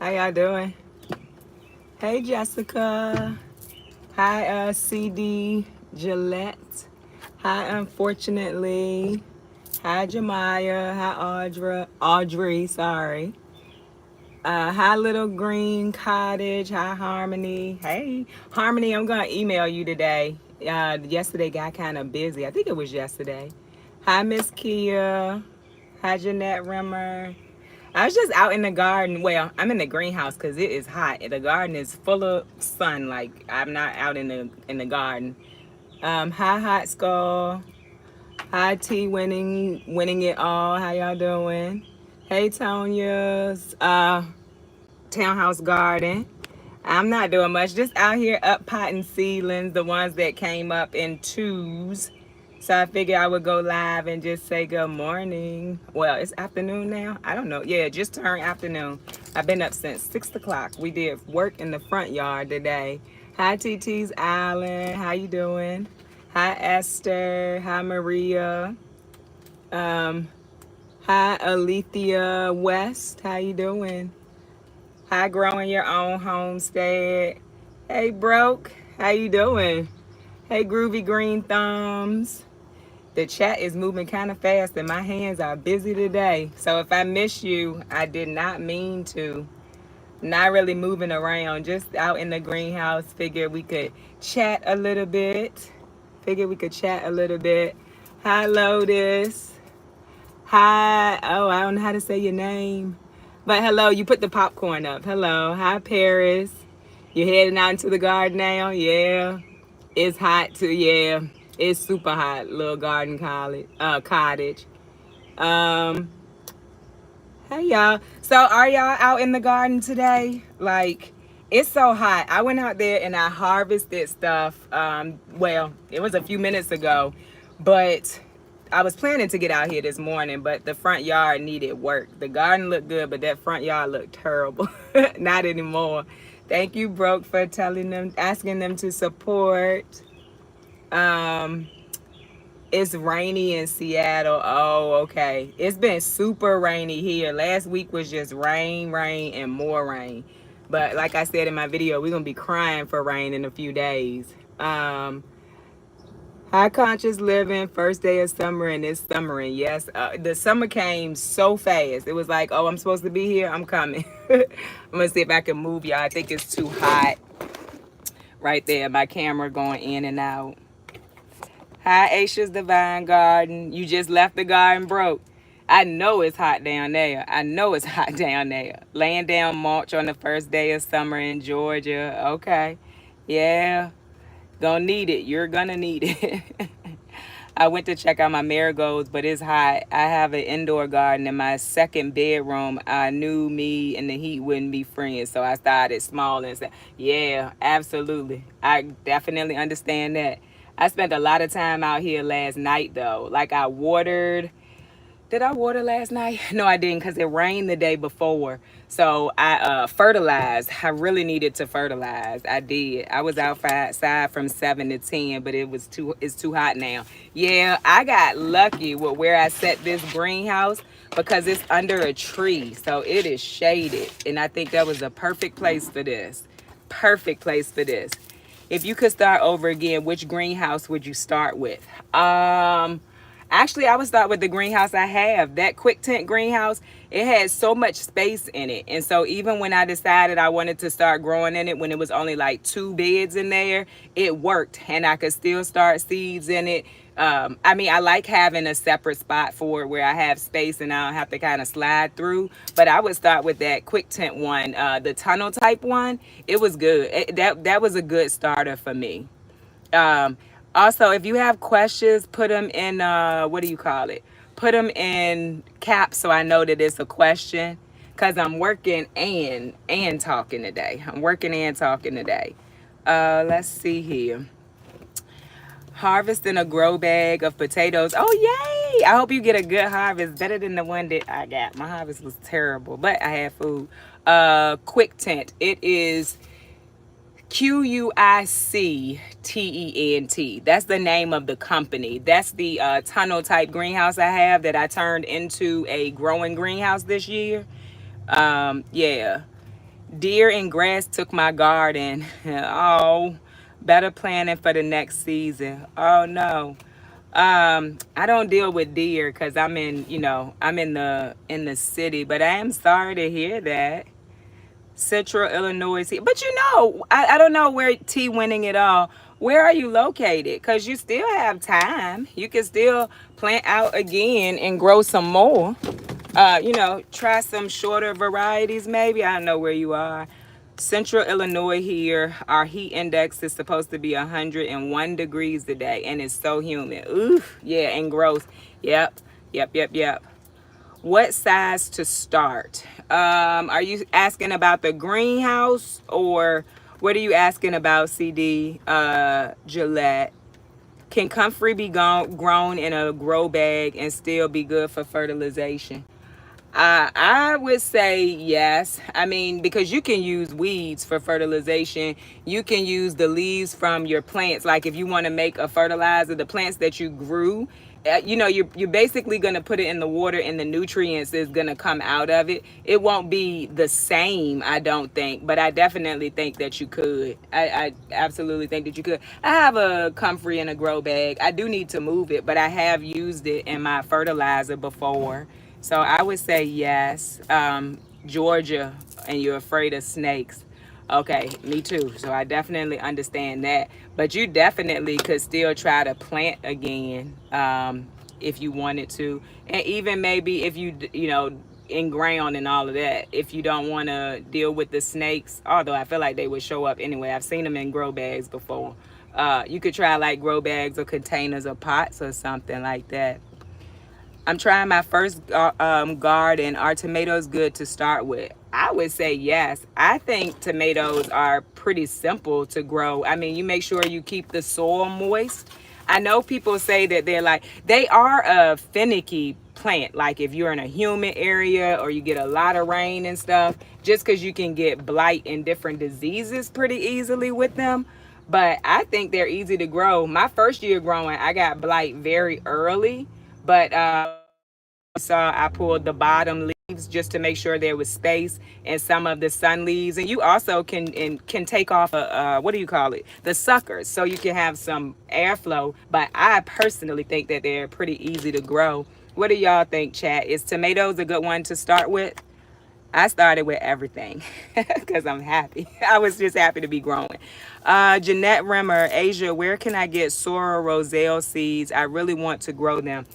How y'all doing? Hey, Jessica. Hi, CD Gillette. Hi, Unfortunately. Hi, Jemiah. Hi, Audrey, sorry. Hi, Little Green Cottage. Hi, Harmony. Hey, Harmony, I'm going to email you today. Yesterday got kind of busy. I think it was yesterday. Hi, Miss Kia. Hi, Jeanette Rimmer. I was just out in the garden. Well, I'm in the greenhouse because it is hot. The garden is full of sun. Like I'm not out in the garden. Hi, Hot Skull. Hi, T. Winning it all. How y'all doing? Hey, Tonia's townhouse garden. I'm not doing much. Just out here up potting seedlings, the ones that came up in twos. So I figured I would go live and just say good morning. Well, it's afternoon now. I don't know. Yeah, just turned afternoon. I've been up since 6 o'clock. We did work in the front yard today. Hi, TT's Island. How you doing? Hi, Esther. Hi, Maria. Um, Hi, Alethea West. How you doing? Hi, growing your own homestead. Hey, broke. How you doing? Hey, groovy green thumbs. The chat is moving kind of fast and my hands are busy today. So if I miss you, I did not mean to. Not really moving around, just out in the greenhouse. Figured we could chat a little bit. Hi, Lotus. Hi. Oh, I don't know how to say your name. But hello, you put the popcorn up. Hello. Hi, Paris. You're heading out into the garden now? Yeah. It's hot too. Yeah. It's super hot. Little garden cottage. Um, hey y'all. So are y'all out in the garden today? Like, it's so hot. I went out there and I harvested stuff. Well, it was a few minutes ago, but I was planning to get out here this morning, but the front yard needed work. The garden looked good, but that front yard looked terrible. Not anymore. Thank you, Broke, for asking them to support. Um, it's rainy in Seattle. Oh, okay. It's been super rainy here. Last week was just rain, rain, and more rain. But like I said in my video, we're gonna be crying for rain in a few days. High conscious living, first day of summer, and it's summering. Yes, the summer came so fast. It was like, oh, I'm supposed to be here. I'm coming. I'm gonna see if I can move y'all. I think it's too hot right there. My camera going in and out. Hi, Aisha's Divine Garden. You just left the garden, broke. I know it's hot down there. I know it's hot down there. Laying down mulch on the first day of summer in Georgia. Okay. Yeah. Gonna need it. You're gonna need it. I went to check out my marigolds, but it's hot. I have an indoor garden in my second bedroom. I knew me and the heat wouldn't be friends, so I started small and said, yeah, absolutely. I definitely understand that. I spent a lot of time out here last night, though. Like I watered. Did I water last night? No, I didn't because it rained the day before. So I fertilized. I really needed to fertilize. I did. I was outside from 7 to 10, but it's too hot now. Yeah, I got lucky with where I set this greenhouse because it's under a tree. So it is shaded. And I think that was a perfect place for this. Perfect place for this. If you could start over again, which greenhouse would you start with? Actually, I would start with the greenhouse I have. That quick tent greenhouse, it has so much space in it. And so even when I decided I wanted to start growing in it, when it was only like 2 beds in there, it worked. And I could still start seeds in it. I mean, I like having a separate spot for it where I have space and I don't have to kind of slide through. But I would start with that quick tent one, the tunnel type one. It was good. That was a good starter for me. Um, Also, if you have questions, put them in, what do you call it? Put them in caps so I know that it's a question. Because I'm working and talking today. I'm working and talking today. Let's see here. Harvesting a grow bag of potatoes. Oh, yay! I hope you get a good harvest. Better than the one that I got. My harvest was terrible, but I had food. Quick tent. It is QUICTENT. That's the name of the company. That's the tunnel type greenhouse I have that I turned into a growing greenhouse this year. Yeah. Deer and grass took my garden. Oh, better planning for the next season. Oh no. I don't deal with deer because I'm in, I'm in the city, but I am sorry to hear that. Central Illinois. But I don't know where T winning it all. Where are you located? Because you still have time. You can still plant out again and grow some more. Try some shorter varieties maybe. I don't know where you are. Central Illinois here, our heat index is supposed to be 101 degrees today, and it's so humid. Oof, yeah, and gross. Yep, yep. What size to start? Are you asking about the greenhouse, or what are you asking about, CD Gillette? Can comfrey be grown in a grow bag and still be good for fertilization? I would say yes. I mean, because you can use weeds for fertilization. You can use the leaves from your plants. Like if you want to make a fertilizer, the plants that you grew, you're basically going to put it in the water and the nutrients is going to come out of it. It won't be the same, I don't think, but I definitely think that you could. I absolutely think that you could. I have a comfrey in a grow bag. I do need to move it, but I have used it in my fertilizer before. So I would say yes. Georgia, and you're afraid of snakes. Okay, me too. So I definitely understand that. But you definitely could still try to plant again, if you wanted to. And even maybe if in ground and all of that, if you don't want to deal with the snakes, although I feel like they would show up anyway. I've seen them in grow bags before. You could try like grow bags or containers or pots or something like that. I'm trying my first garden. Are tomatoes good to start with? I would say yes. I think tomatoes are pretty simple to grow. I mean, you make sure you keep the soil moist. I know people say that they are a finicky plant. Like if you're in a humid area or you get a lot of rain and stuff, just because you can get blight and different diseases pretty easily with them. But I think they're easy to grow. My first year growing, I got blight very early, but saw I pulled the bottom leaves just to make sure there was space and some of the sun leaves. And you also can take off what do you call it, the suckers, so you can have some airflow. But I personally think that they're pretty easy to grow. What do y'all think, chat? Is tomatoes a good one to start with? I started with everything because I'm happy. I was just happy to be growing. Jeanette Rimmer, Asia, where can I get sorrel roselle seeds? I really want to grow them.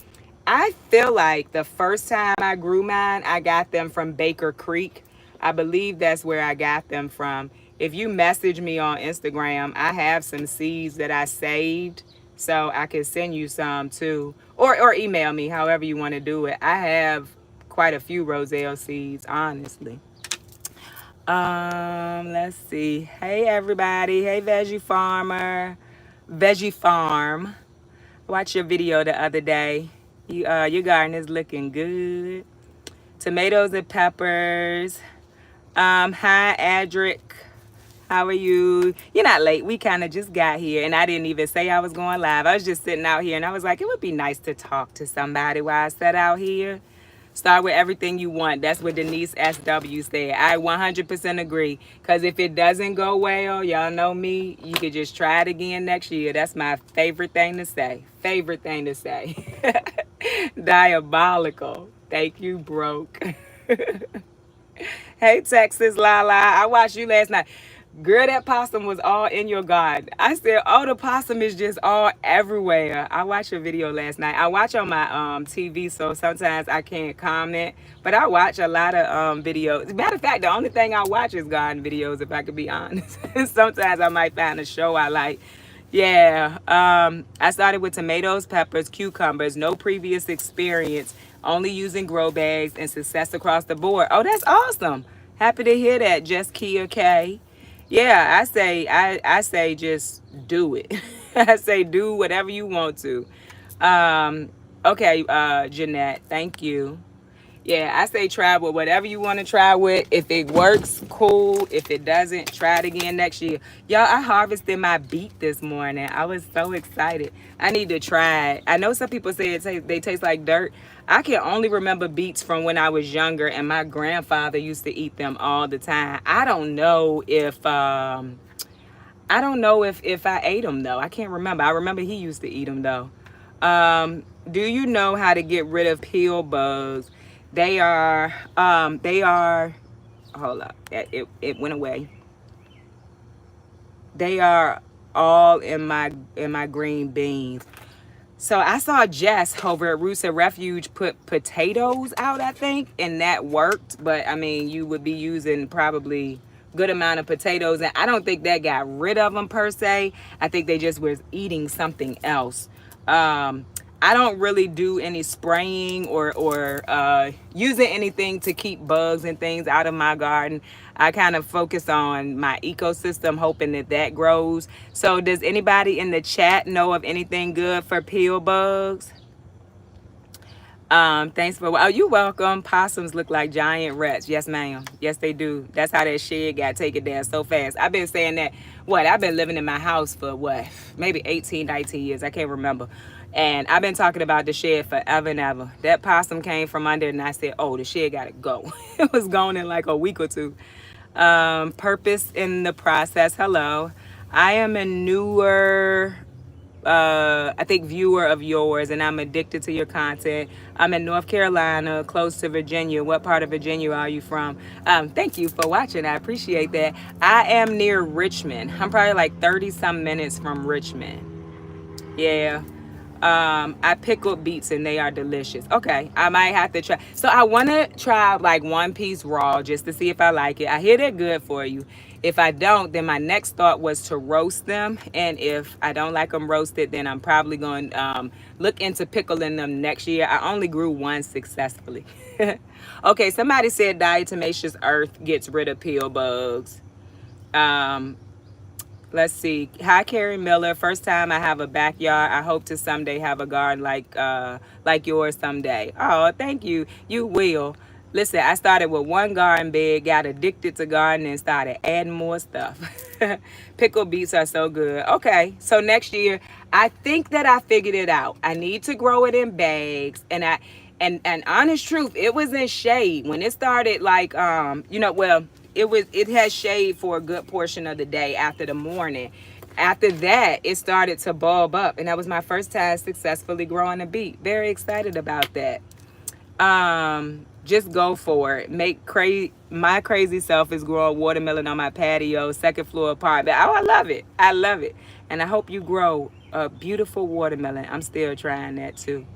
I feel like the first time I grew mine, I got them from Baker Creek. I believe that's where I got them from. If you message me on Instagram, I have some seeds that I saved, so I can send you some too. Or email me, however you want to do it. I have quite a few roselle seeds, honestly. Let's see. Hey everybody. Hey Veggie Farmer. Veggie Farm. Watch your video the other day. Your garden is looking good. Tomatoes and peppers. Hi Adric. How are you? You're not late. We kind of just got here and I didn't even say I was going live. I was just sitting out here and I was like, it would be nice to talk to somebody while I sat out here. Start with everything you want. That's what Denise SW said. I 100% agree. Because if it doesn't go well, y'all know me, you could just try it again next year. That's my favorite thing to say. Favorite thing to say. Diabolical. Thank you, broke. Hey, Texas Lala. I watched you last night. Girl, that possum was all in your garden. I said, oh, the possum is just all everywhere. I watched your video last night. I watch on my TV, so sometimes I can't comment. But I watch a lot of videos. Matter of fact, the only thing I watch is garden videos, if I could be honest. Sometimes I might find a show I like. Yeah, I started with tomatoes, peppers, cucumbers, no previous experience, only using grow bags and success across the board. Oh, that's awesome. Happy to hear that, Just Kia K. Yeah, I say just do it. I say do whatever you want to. Okay, Jeanette, thank you. Yeah, I say try with whatever you want to try with. If it works, cool. If it doesn't, try it again next year. Y'all, I harvested my beet this morning. I was so excited. I need to try it. I know some people say they taste like dirt. I can only remember beets from when I was younger, and my grandfather used to eat them all the time. I don't know if I ate them though. I can't remember. I remember he used to eat them though. Do you know how to get rid of pill bugs? They are. Hold up, it went away. They are all in my green beans. So I saw Jess over at Roots of Refuge put potatoes out, I think, and that worked. But I mean, you would be using probably good amount of potatoes, and I don't think that got rid of them per se. I think they just was eating something else. I don't really do any spraying or using anything to keep bugs and things out of my garden. I kind of focus on my ecosystem, hoping that grows. So, does anybody in the chat know of anything good for pill bugs? Thanks for, oh, you welcome. Possums look like giant rats. Yes, ma'am. Yes, they do. That's how that shed got taken down so fast. I've been saying that, I've been living in my house for maybe 18, 19 years. I can't remember. And I've been talking about the shed forever and ever. That possum came from under and I said, oh, the shed got to go. It was gone in like a week or two. Purpose in the process. Hello. I am a newer I think viewer of yours, and I'm addicted to your content. I'm in North Carolina, close to Virginia. What part of Virginia are you from? Thank you for watching. I appreciate that. I am near Richmond. I'm probably like 30 some minutes from Richmond. Yeah. I pickle beets and they are delicious. Okay, I might have to try. So I want to try like one piece raw just to see if I like it. I hear they're good for you. If I don't, then my next thought was to roast them. And if I don't like them roasted, then I'm probably going to look into pickling them next year. I only grew one successfully. Okay, somebody said diatomaceous earth gets rid of pill bugs. Um, Let's see. Hi, Carrie Miller. First time I have a backyard. I hope to someday have a garden like yours someday. Oh, thank you. You will. Listen, I started with one garden bed, got addicted to gardening, and started adding more stuff. Pickle beets are so good. Okay, so next year, I think that I figured it out. I need to grow it in bags, and honest truth, it was in shade when it started. It has shade for a good portion of the day after the morning. After that, it started to bulb up, and that was my first time successfully growing a beet. Very excited about that. Just go for it. My crazy self is growing watermelon on my patio, second floor apartment. Oh, I love it. I love it. And I hope you grow a beautiful watermelon. I'm still trying that too.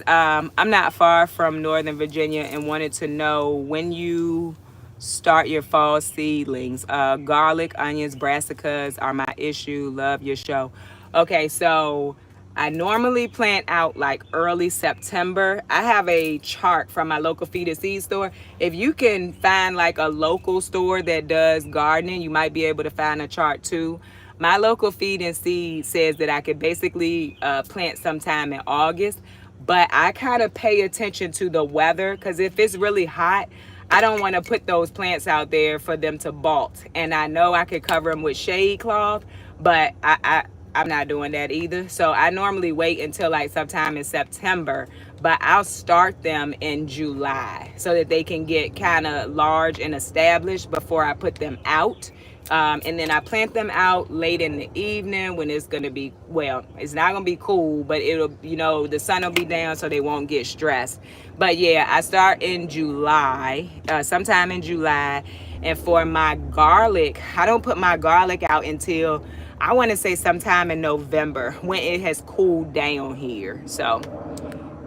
I'm not far from Northern Virginia and wanted to know when you start your fall seedlings. Garlic, onions, brassicas are my issue. Love your show. Okay, so I normally plant out like early September. I have a chart from my local feed and seed store. If you can find like a local store that does gardening, you might be able to find a chart too. My local feed and seed says that I could basically plant sometime in August, but I kind of pay attention to the weather because if it's really hot, I don't want to put those plants out there for them to bolt. And I know I could cover them with shade cloth, but I'm not doing that either. So I normally wait until like sometime in September, but I'll start them in July so that they can get kind of large and established before I put them out. And then I plant them out late in the evening when it's going to be, it's not going to be cool, but the sun will be down so they won't get stressed. But yeah, I start in July, sometime in July. And for my garlic, I don't put my garlic out until I want to say sometime in November when it has cooled down here. So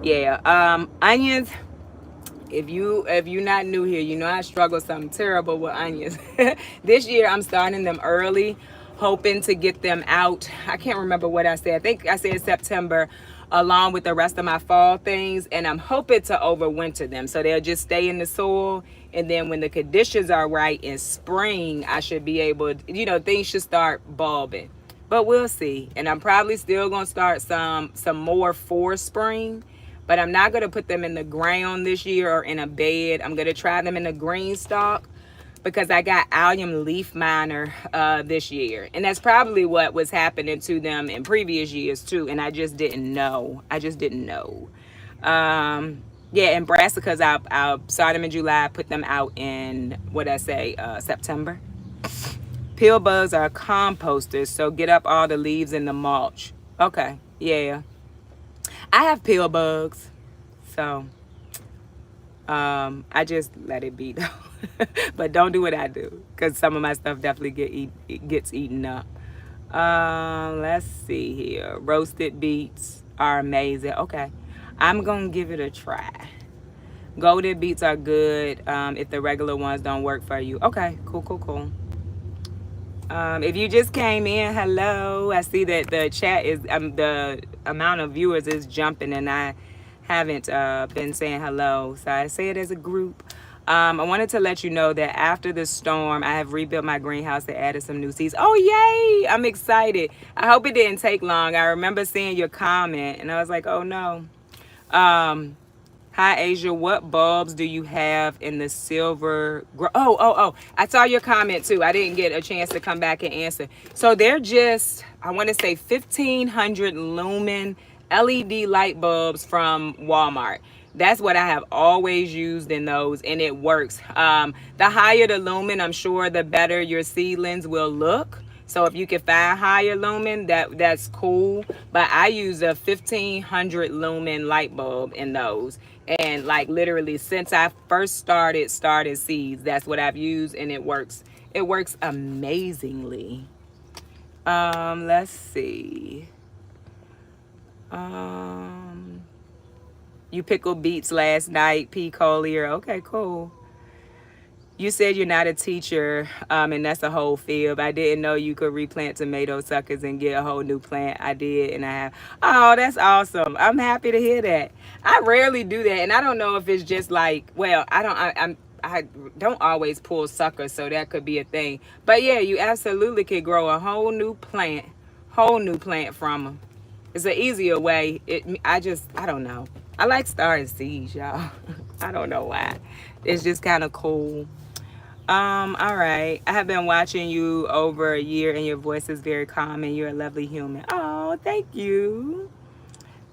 yeah, onions. If you're not new here, you know I struggle something terrible with onions. This year I'm starting them early, hoping to get them out. I can't remember what I said. I think I said September, along with the rest of my fall things, and I'm hoping to overwinter them so they'll just stay in the soil. And then when the conditions are right in spring, I should be able, things should start bulbing. But we'll see. And I'm probably still gonna start some more for spring. but I'm not going to put them in the ground this year or in a bed. I'm going to try them in the green stalk because I got allium leaf miner this year. And that's probably what was happening to them in previous years too. And I just didn't know. Yeah, and brassicas, I'll start them in July, put them out in, September. Pill bugs are composters, so get up all the leaves in the mulch. Okay, yeah. I have pill bugs, so I just let it be though. But don't do what I do, because some of my stuff definitely gets eaten up. Let's see here. Roasted beets are amazing. Okay, I'm gonna give it a try. Golden beets are good if the regular ones don't work for you. Okay, cool. If you just came in, hello. I see that the chat is, the amount of viewers is jumping, and I haven't been saying hello. So I say it as a group. I wanted to let you know that after the storm, I have rebuilt my greenhouse and added some new seeds. Oh, yay! I'm excited. I hope it didn't take long. I remember seeing your comment, and I was like, oh, no. Hi, Asia. What bulbs do you have in the silver? I saw your comment too. I didn't get a chance to come back and answer. So they're just, I want to say 1,500 lumen LED light bulbs from Walmart. That's what I have always used in those, and it works. The higher the lumen, I'm sure the better your seedlings will look. So if you can find higher lumen, that's cool. But I use a 1,500 lumen light bulb in those. And like literally since I first started seeds, that's what I've used, and it works. It works amazingly. Let's see. You pickled beets last night, P. Collier. Okay, cool. You said you're not a teacher, and that's a whole field. I didn't know you could replant tomato suckers and get a whole new plant. I did, and I have. Oh, that's awesome. I'm happy to hear that. I rarely do that, and I don't know if it's just like, well, I don't always pull suckers, so that could be a thing. But yeah, you absolutely could grow a whole new plant from them. It's an easier way. I don't know. I like starting seeds, y'all. I don't know why. It's just kind of cool. All right. I have been watching you over a year, and your voice is very calm, and you're a lovely human. Oh, thank you.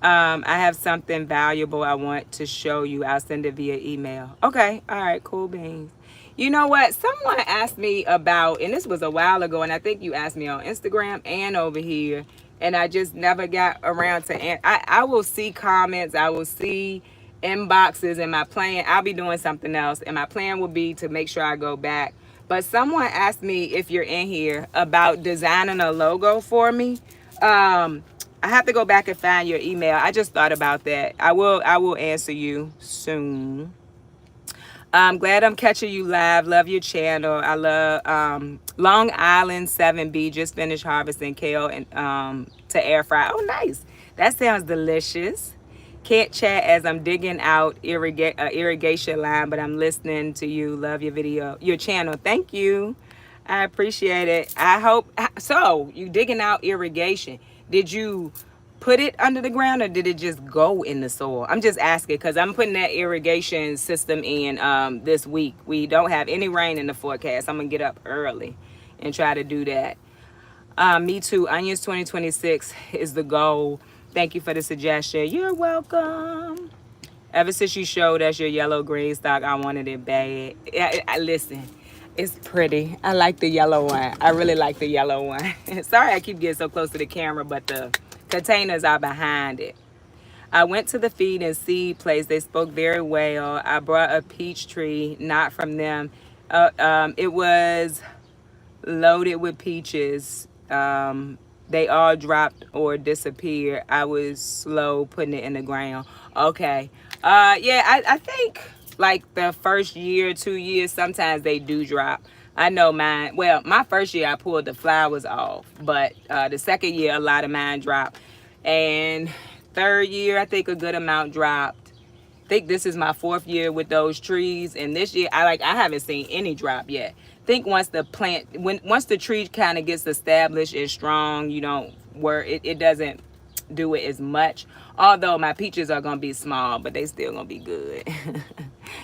I have something valuable I want to show you. I'll send it via email. Okay. All right. Cool beans. You know what? Someone asked me about, and this was a while ago, and I think you asked me on Instagram and over here, and I just never got around to I will see comments. I will see inboxes, and my plan, I'll be doing something else, and my plan will be to make sure I go back. But someone asked me, if you're in here, about designing a logo for me. I have to go back and find your email. I just thought about that. I will answer you soon. I'm glad I'm catching you live. Love your channel. I love Long Island 7B. Just finished harvesting kale and to air fry. Oh, nice. That sounds delicious. Can't chat as I'm digging out irrigation line, but I'm listening to you. Love your channel. Thank you. I appreciate it. I hope so. You digging out irrigation? Did you put it under the ground, or did it just go in the soil? I'm just asking because I'm putting that irrigation system in this week. We don't have any rain in the forecast. I'm gonna get up early and try to do that. Me too. Onions 2026 is the goal. Thank you for the suggestion. You're welcome. Ever since you showed us your yellow green stock, I wanted it bad. Listen, it's pretty. I like the yellow one. I really like the yellow one. Sorry I keep getting so close to the camera, but the containers are behind it. I went to the feed and seed place. They spoke very well. I brought a peach tree, not from them. It was loaded with peaches. They all dropped or disappeared. I was slow putting it in the ground. Okay. Yeah, I think like the first year, 2 years, sometimes they do drop. I know mine. Well, my first year I pulled the flowers off, but the second year a lot of mine dropped. And third year, I think a good amount dropped. I think this is my 4th year with those trees, and this year I haven't seen any drop yet. I think once the tree kind of gets established and strong, you know, where it doesn't, do it as much. Although my peaches are gonna be small, but they still gonna be good.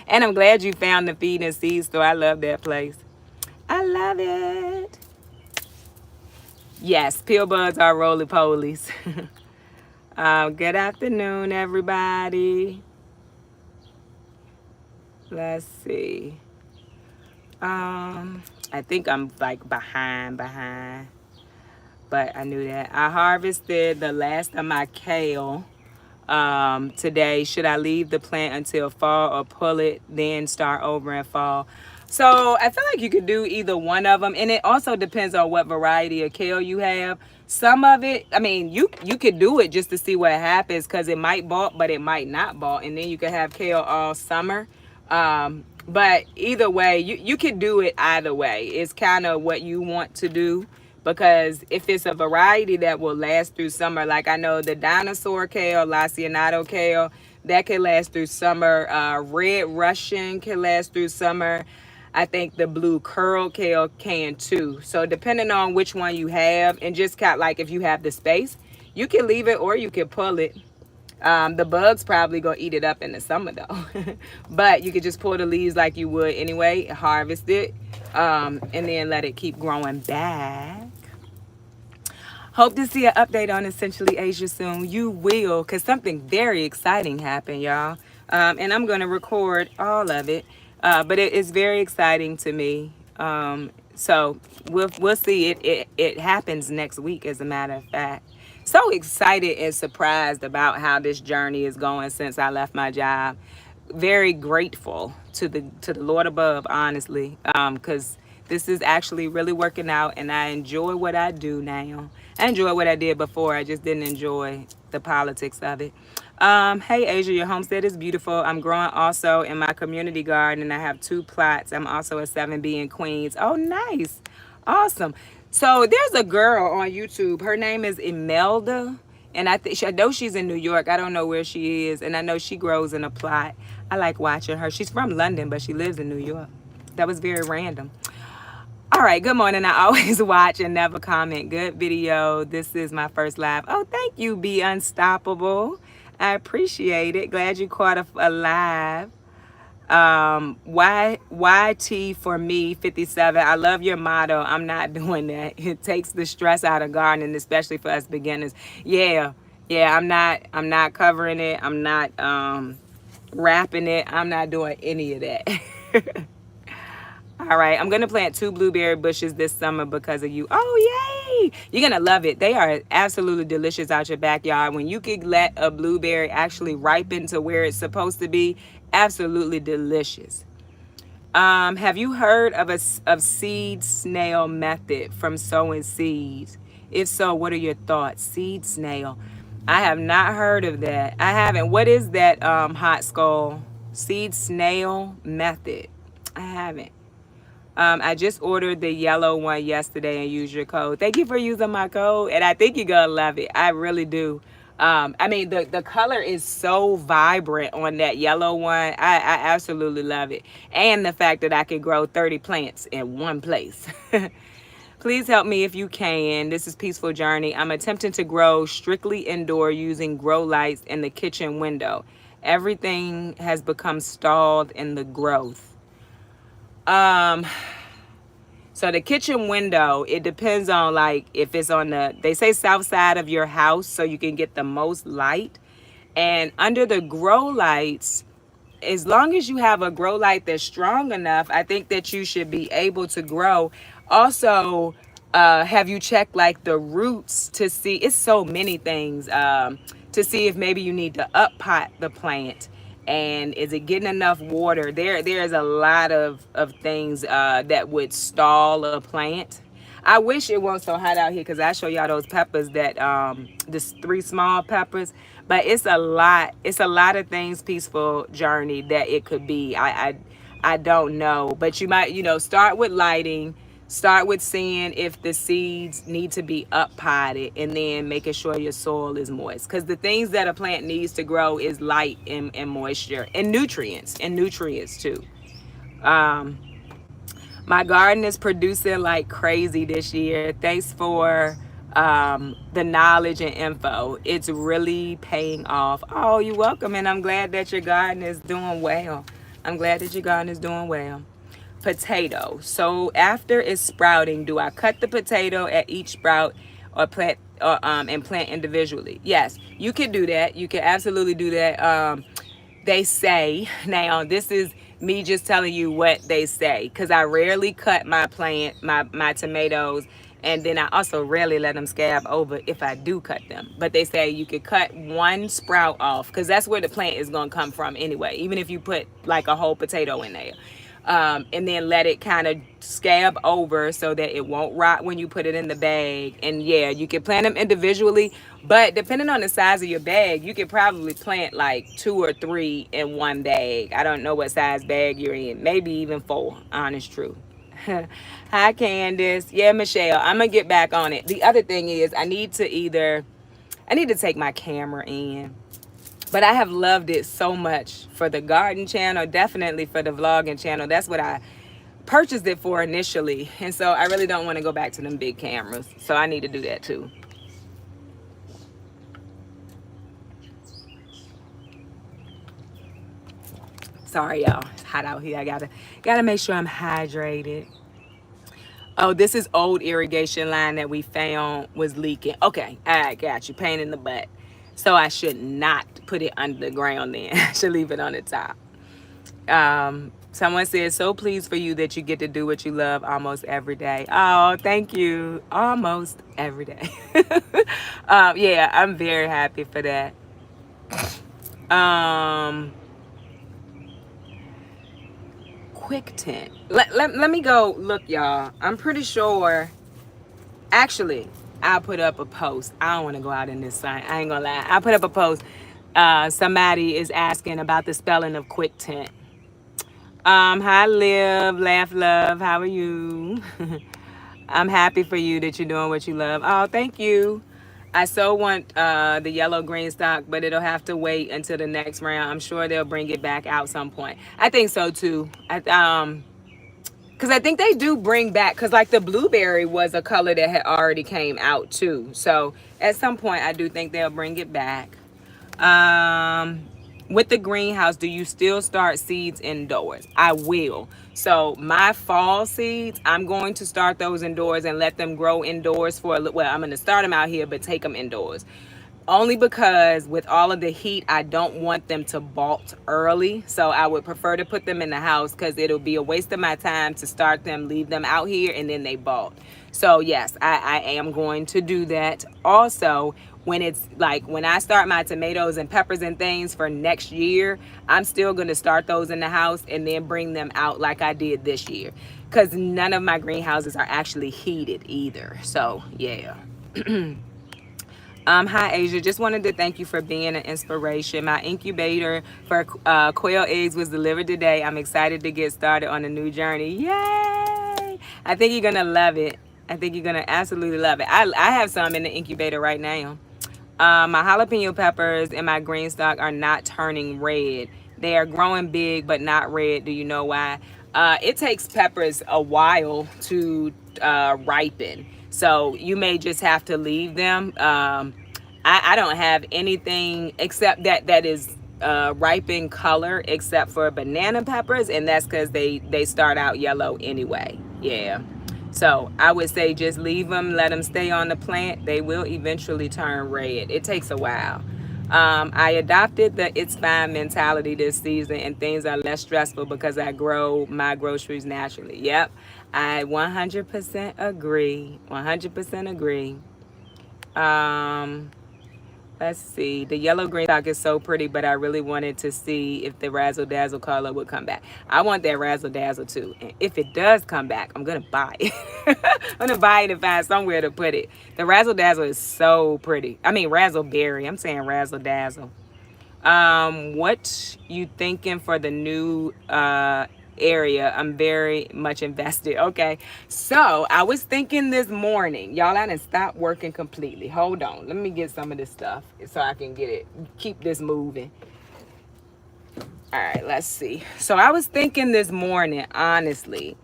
And I'm glad you found the feed and seed store. I love that place. I love it. Yes, peel buds are roly polies. Good afternoon, everybody. Let's see. I think I'm like behind. But I knew that. I harvested the last of my kale today. Should I leave the plant until fall or pull it, then start over in fall? So I feel like you could do either one of them, and it also depends on what variety of kale you have. Some of it, I mean, you could do it just to see what happens, because it might bulk, but it might not bulk, and then you could have kale all summer. But either way, you could do it either way. It's kind of what you want to do, because if it's a variety that will last through summer, like I know the dinosaur kale, Lacianato kale, that can last through summer. Red Russian can last through summer. I think the blue curl kale can too. So depending on which one you have, and just kind of like if you have the space, you can leave it or you can pull it. The bugs probably gonna eat it up in the summer though. But you could just pull the leaves like you would anyway, harvest it, and then let it keep growing back. Hope to see an update on Essentially Asia soon. You will, because something very exciting happened, y'all. And I'm going to record all of it. But it is very exciting to me. So we'll see. It happens next week, as a matter of fact. So excited and surprised about how this journey is going since I left my job. Very grateful to the Lord above, honestly, because this is actually really working out, and I enjoy what I do now. I enjoy what I did before. I just didn't enjoy the politics of it. Hey Asia, your homestead is beautiful. I'm growing also in my community garden, and I have 2 plots. I'm also a 7B in Queens. Oh, nice. Awesome. So there's a girl on YouTube. Her name is Imelda, and I know she's in New York. I don't know where she is, and I know she grows in a plot. I like watching her. She's from London, but she lives in New York. That was very random. All right, good morning. I always watch and never comment. Good video. This is my first live. Oh, thank you, Be Unstoppable. I appreciate it. Glad you caught a live. YT for me 57. I love your motto. I'm not doing that. It takes the stress out of gardening, especially for us beginners. Yeah, I'm not covering it. I'm not wrapping it. I'm not doing any of that. All right, I'm going to plant 2 blueberry bushes this summer because of you. Oh, yay! You're going to love it. They are absolutely delicious out your backyard. When you can let a blueberry actually ripen to where it's supposed to be, absolutely delicious. Have you heard of seed snail method from sowing seeds? If so, what are your thoughts? Seed snail. I have not heard of that. I haven't. What is that, Hot Skull? Seed snail method. I haven't. I just ordered the yellow one yesterday and used your code. Thank you for using my code, and I think you're gonna love it. I really do. I mean, the color is so vibrant on that yellow one. I absolutely love it. And the fact that I can grow 30 plants in one place. Please help me if you can. This is Peaceful Journey. I'm attempting to grow strictly indoor using grow lights in the kitchen window. Everything has become stalled in the growth. So the kitchen window, it depends on, like, if it's on they say south side of your house so you can get the most light. And under the grow lights, as long as you have a grow light that's strong enough, I think that you should be able to grow. Also, have you checked like the roots to see? It's so many things, to see if maybe you need to up pot the plant. And is it getting enough water? There's a lot of things that would stall a plant. I wish it wasn't so hot out here, because I show y'all those peppers that just 3 small peppers. But it's a lot of things, Peaceful Journey, that it could be. I don't know. But you might, start with lighting. Start with seeing if the seeds need to be up potted, and then making sure your soil is moist. Because the things that a plant needs to grow is light and moisture and nutrients too. My garden is producing like crazy this year. Thanks for the knowledge and info. It's really paying off. Oh, you're welcome, and I'm glad that your garden is doing well. I'm glad that your garden is doing well. Potato. So after it's sprouting, do I cut the potato at each sprout or plant and plant individually? Yes, you can do that. You can absolutely do that. They say, now this is me just telling you what they say, because I rarely cut my tomatoes, and then I also rarely let them scab over if I do cut them. But they say you could cut one sprout off, because that's where the plant is going to come from anyway, even if you put like a whole potato in there. And then let it kind of scab over so that it won't rot when you put it in the bag. And yeah, you can plant them individually, but depending on the size of your bag, you could probably plant like 2 or 3 in one bag. I don't know what size bag you're in, maybe even 4, honest truth. Hi, Candace. Yeah, Michelle, I'm gonna get back on it. The other thing is I need to take my camera in, but I have loved it so much for the garden channel, definitely for the vlogging channel. That's what I purchased it for initially. And so I really don't want to go back to them big cameras. So I need to do that too. Sorry, y'all. It's hot out here. I gotta make sure I'm hydrated. Oh, this is old irrigation line that we found was leaking. Okay, I got you. Pain in the butt. So I should not put it under the ground then. I should leave it on the top. Someone said, so pleased for you that you get to do what you love almost every day. Oh, thank you. Almost every day. Yeah, I'm very happy for that. Quick tint. Let me go look, y'all. I'm pretty sure. Actually, I put up a post. I don't want to go out in this sun. I ain't gonna lie. I put up a post. Somebody is asking about the spelling of quick tint. Hi, Liv, Laugh, Love. How are you? I'm happy for you that you're doing what you love. Oh, thank you. I so want the yellow green stock, but it'll have to wait until the next round. I'm sure they'll bring it back out some point. I think so too. Because I think they do bring back, because like the blueberry was a color that had already came out too. So at some point, I do think they'll bring it back. With the greenhouse, do you still start seeds indoors? I will. So my fall seeds, I'm going to start those indoors and let them grow indoors for a little. Well, I'm going to start them out here, but take them indoors. Only because with all of the heat, I don't want them to bolt early. So I would prefer to put them in the house, because it'll be a waste of my time to start them, leave them out here, and then they bolt. So yes, I am going to do that. Also, when it's like when I start my tomatoes and peppers and things for next year, I'm still going to start those in the house and then bring them out like I did this year, because none of my greenhouses are actually heated either. So yeah. Hi, Asia. Just wanted to thank you for being an inspiration. My incubator for quail eggs was delivered today. I'm excited to get started on a new journey. Yay! I think you're going to love it. I think you're going to absolutely love it. I have some in the incubator right now. My jalapeno peppers and my green stock are not turning red. They are growing big, but not red. Do you know why? It takes peppers a while to ripen. So you may just have to leave them. I don't have anything except that is ripened color except for banana peppers, and that's because they start out yellow anyway. Yeah. So I would say just leave them, let them stay on the plant. They will eventually turn red. It takes a while. I adopted the it's fine mentality this season, and things are less stressful because I grow my groceries naturally. Yep, I 100% agree. 100% agree. Let's see. The yellow green stock is so pretty, but I really wanted to see if the razzle dazzle color would come back. I want that razzle dazzle too. And if it does come back, I'm gonna buy it. I'm gonna buy it and find somewhere to put it. The razzle dazzle is so pretty. I mean razzleberry. I'm saying razzle dazzle. What you thinking for the new area? I'm very much invested. Okay, so I was thinking this morning, y'all, I didn't stop working completely. Hold on, let me get some of this stuff so I can get it, keep this moving. All right, let's see. So I was thinking this morning, honestly,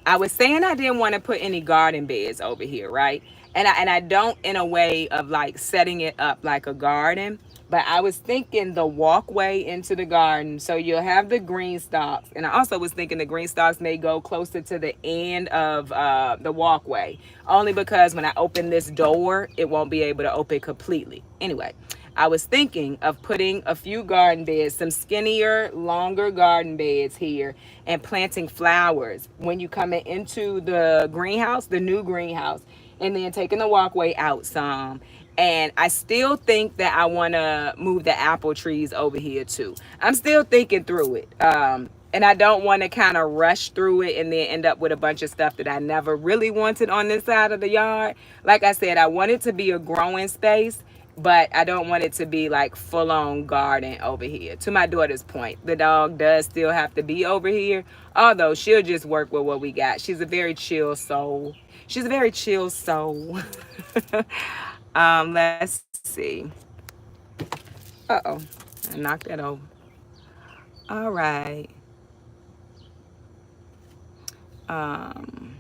I was saying I didn't want to put any garden beds over here, right? And I don't in a way of like setting it up like a garden, but I was thinking the walkway into the garden. So you'll have the green stalks, and I also was thinking the green stalks may go closer to the end of the walkway, only because when I open this door, it won't be able to open completely. Anyway, I was thinking of putting a few garden beds, some skinnier, longer garden beds here, and planting flowers when you come into the greenhouse, the new greenhouse, and then taking the walkway out some. And I still think that I want to move the apple trees over here too. I'm still thinking through it. And I don't want to kind of rush through it and then end up with a bunch of stuff that I never really wanted on this side of the yard. Like I said, I want it to be a growing space, but I don't want it to be like full on garden over here. To my daughter's point, the dog does still have to be over here, although she'll just work with what we got. She's a very chill soul. She's a very chill soul. Let's see. Uh-oh. I knocked that over. All right. Um,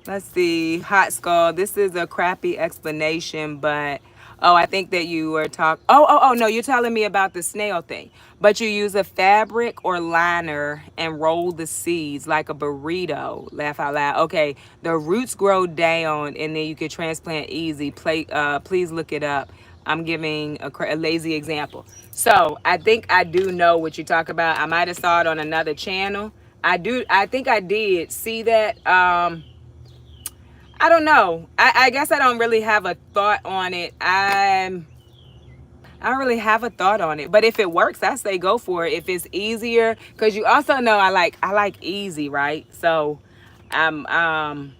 let's see. Hot Skull. This is a crappy explanation, but oh, I think that you were talking. Oh, no, you're telling me about the snail thing. But you use a fabric or liner and roll the seeds like a burrito. Laugh out loud. Okay, the roots grow down and then you can transplant easy. Please look it up. I'm giving a lazy example. So I think I do know what you talk about. I might have saw it on another channel. I think I did see that. I don't know. I guess I don't really have a thought on it. I don't really have a thought on it. But if it works, I say go for it. If it's easier, because you also know I like easy, right? So I don't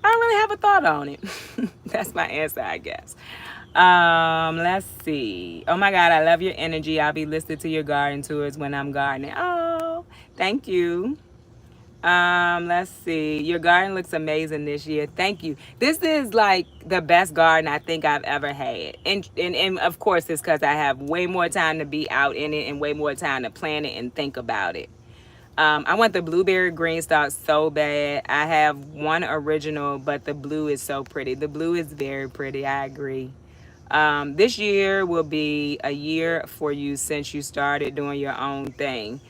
really have a thought on it. That's my answer, I guess. Let's see. Oh my God, I love your energy. I'll be listening to your garden tours when I'm gardening. Oh, thank you. Let's see. Your garden looks amazing this year. Thank you. This is like the best garden I think I've ever had. And of course it's because I have way more time to be out in it and way more time to plan it and think about it. I want the blueberry green stalk so bad. I have one original, but the blue is so pretty. The blue is very pretty. I agree. This year will be a year for you since you started doing your own thing.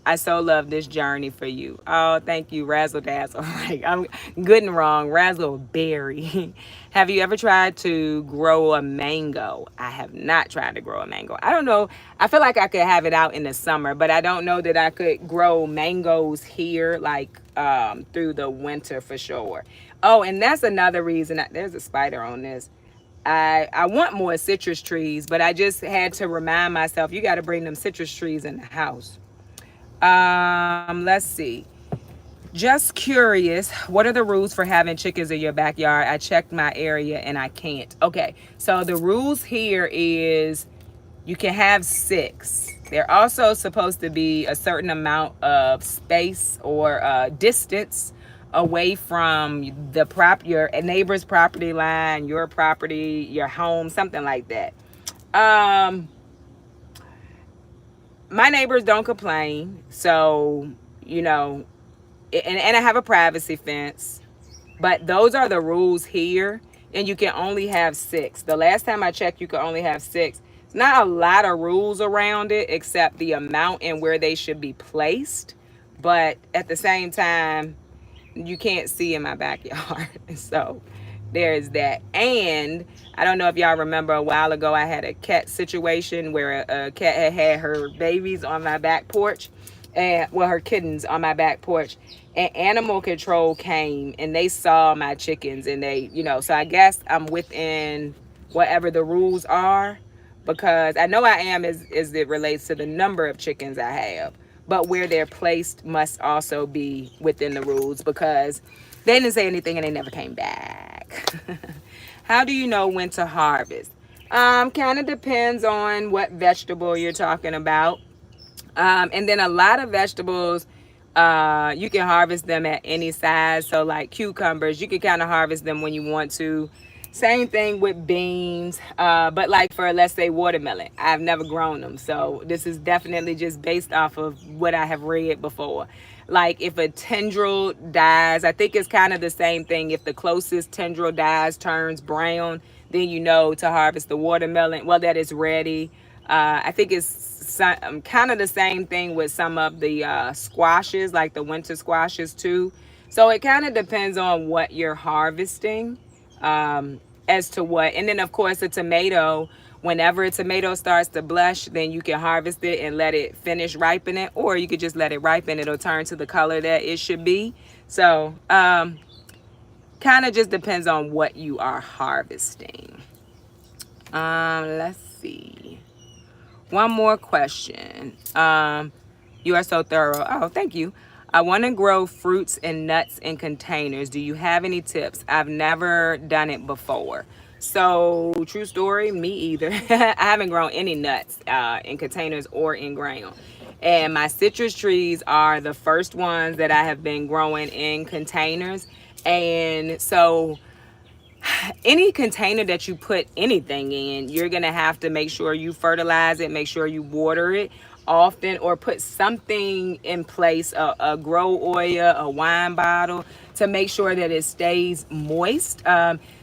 I so love this journey for you. Oh, thank you, Razzle Dazzle. Like, I'm good and wrong. Razzleberry. Have you ever tried to grow a mango? I have not tried to grow a mango. I don't know. I feel like I could have it out in the summer, but I don't know that I could grow mangoes here like through the winter for sure. Oh, and that's another reason. There's a spider on this. I want more citrus trees, but I just had to remind myself you got to bring them citrus trees in the house. Let's see. Just curious, what are the rules for having chickens in your backyard? I checked my area and I can't. Okay, so the rules here is you can have 6. They're also supposed to be a certain amount of space or distance away from your neighbor's property line, your property, your home, something like that. My neighbors don't complain, so and I have a privacy fence, but those are the rules here, and you can only have 6. The last time I checked, you could only have 6. It's not a lot of rules around it except the amount and where they should be placed, but at the same time you can't see in my backyard. So there's that. And I don't know if y'all remember, a while ago I had a cat situation where a cat had her babies on my back porch, and her kittens on my back porch, and animal control came and they saw my chickens, and they, so I guess I'm within whatever the rules are, because I know I am as it relates to the number of chickens I have, but where they're placed must also be within the rules, because they didn't say anything and they never came back. How do you know when to harvest? Kind of depends on what vegetable you're talking about. And then a lot of vegetables, you can harvest them at any size. So like cucumbers, you can kind of harvest them when you want to. Same thing with beans, but like for, let's say, watermelon, I've never grown them, so this is definitely just based off of what I have read before. Like if a tendril dies, I think it's kind of the same thing. If the closest tendril dies, turns brown, then you know to harvest the watermelon, well, that is ready. I think it's kind of the same thing with some of the squashes, like the winter squashes too. So it kind of depends on what you're harvesting, as to what. And then, of course, a tomato, whenever a tomato starts to blush, then you can harvest it and let it finish ripening, or you could just let it ripen. It'll turn to the color that it should be. So, kind of just depends on what you are harvesting. Let's see. One more question. You are so thorough. Oh, thank you. I want to grow fruits and nuts in containers. Do you have any tips? I've never done it before. So, true story, me either. I haven't grown any nuts in containers or in ground. And my citrus trees are the first ones that I have been growing in containers. And so, any container that you put anything in, you're going to have to make sure you fertilize it, make sure you water it often, or put something in place, a grow oil, a wine bottle, to make sure that it stays moist.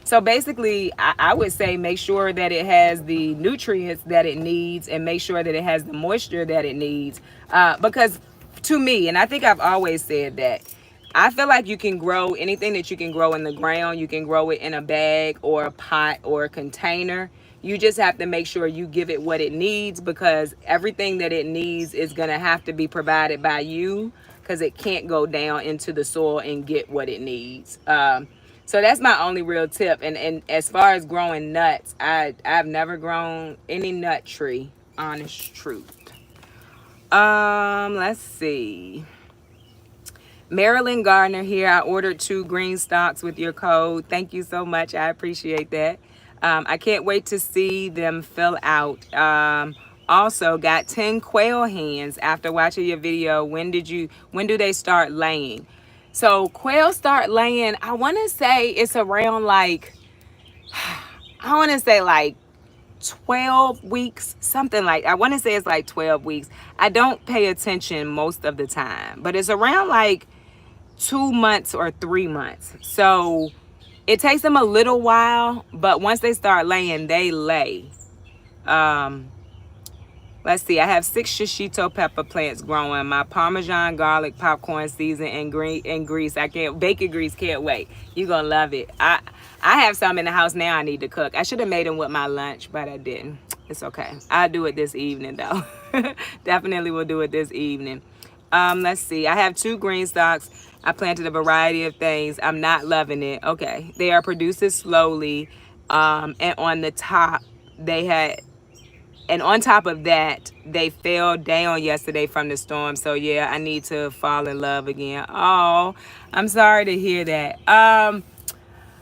So basically, I would say make sure that it has the nutrients that it needs, and make sure that it has the moisture that it needs. Because to me, and I think I've always said that, I feel like you can grow anything that you can grow in the ground. You can grow it in a bag or a pot or a container. You just have to make sure you give it what it needs, because everything that it needs is going to have to be provided by you, because it can't go down into the soil and get what it needs. So that's my only real tip. And as far as growing nuts, I've never grown any nut tree, honest truth. Let's see. Marilyn Gardner here. I ordered 2 green stalks with your code. Thank you so much. I appreciate that. I can't wait to see them fill out. Also got 10 quail hens after watching your video. When do they start laying? So quail start laying, I want to say it's around like, I want to say like 12 weeks, something like, I want to say it's like 12 weeks. I don't pay attention most of the time, but it's around like 2 months or 3 months. So it takes them a little while, but once they start laying, they lay. Let's see. I have 6 shishito pepper plants growing. My Parmesan garlic popcorn season and grease. I can't, bacon grease, can't wait. You're gonna love it. I have some in the house now I need to cook. I should have made them with my lunch, but I didn't. It's okay. I'll do it this evening though. Definitely will do it this evening. Let's see. I have 2 green stalks. I planted a variety of things. I'm not loving it. Okay. They are producing slowly. And on the top, and on top of that, they fell down yesterday from the storm. So yeah, I need to fall in love again. Oh, I'm sorry to hear that.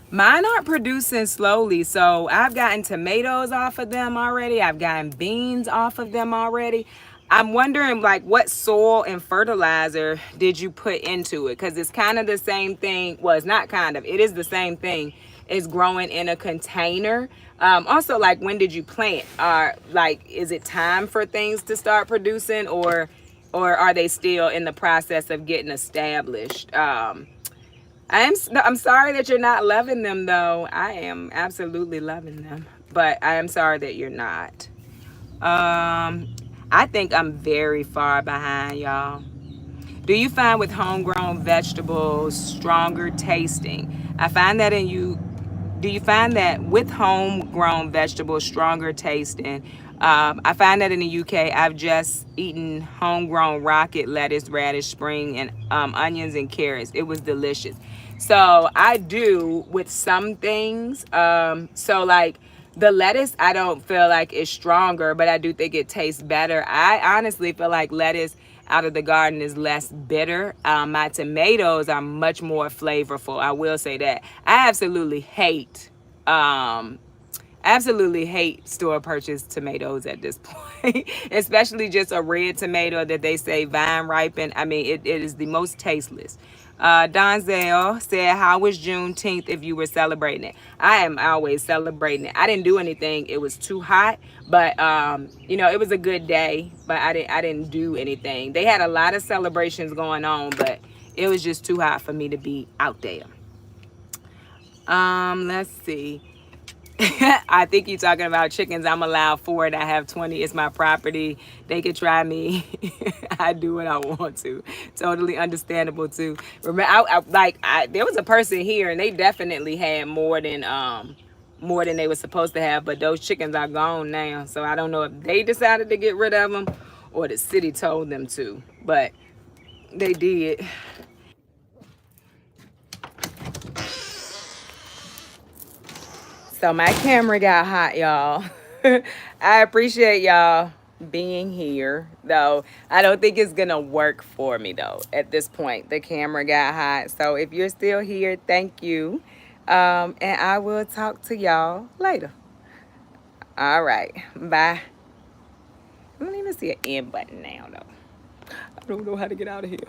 Mine aren't producing slowly. So I've gotten tomatoes off of them already. I've gotten beans off of them already. I'm wondering, like, what soil and fertilizer did you put into it? Because it's kind of the same thing. Well, it's not kind of. It is the same thing as growing in a container. Also, like, when did you plant? Like, is it time for things to start producing, or are they still in the process of getting established? I'm sorry that you're not loving them, though. I am absolutely loving them, but I am sorry that you're not. I think I'm very far behind, y'all. Do you find with homegrown vegetables stronger tasting? I find that in you. Do you find that with homegrown vegetables stronger tasting? I find that in the UK. I've just eaten homegrown rocket lettuce, radish, spring, and onions and carrots. It was delicious. So I do with some things. So like the lettuce, I don't feel like it's stronger, but I do think it tastes better. I honestly feel like lettuce out of the garden is less bitter. My tomatoes are much more flavorful. I will say that. I absolutely hate store purchased tomatoes at this point, especially just a red tomato that they say vine ripened. I mean, it is the most tasteless. Donzel said, how was Juneteenth if you were celebrating it? I am always celebrating it. I didn't do anything. It was too hot, but you know, it was a good day, but I didn't do anything. They had a lot of celebrations going on, but it was just too hot for me to be out there. Let's see. I think you're talking about chickens. I'm allowed 4 and I have 20. It's my property. They can try me. I do what I want to. Totally understandable too. Remember, there was a person here and they definitely had more than they were supposed to have, but those chickens are gone now. So I don't know if they decided to get rid of them or the city told them to, but they did. So my camera got hot, y'all. I appreciate y'all being here, though. I don't think it's gonna work for me though. At this point, the camera got hot. So if you're still here, thank you. And I will talk to y'all later. All right, bye. I don't even see an end button now though. I don't know how to get out of here.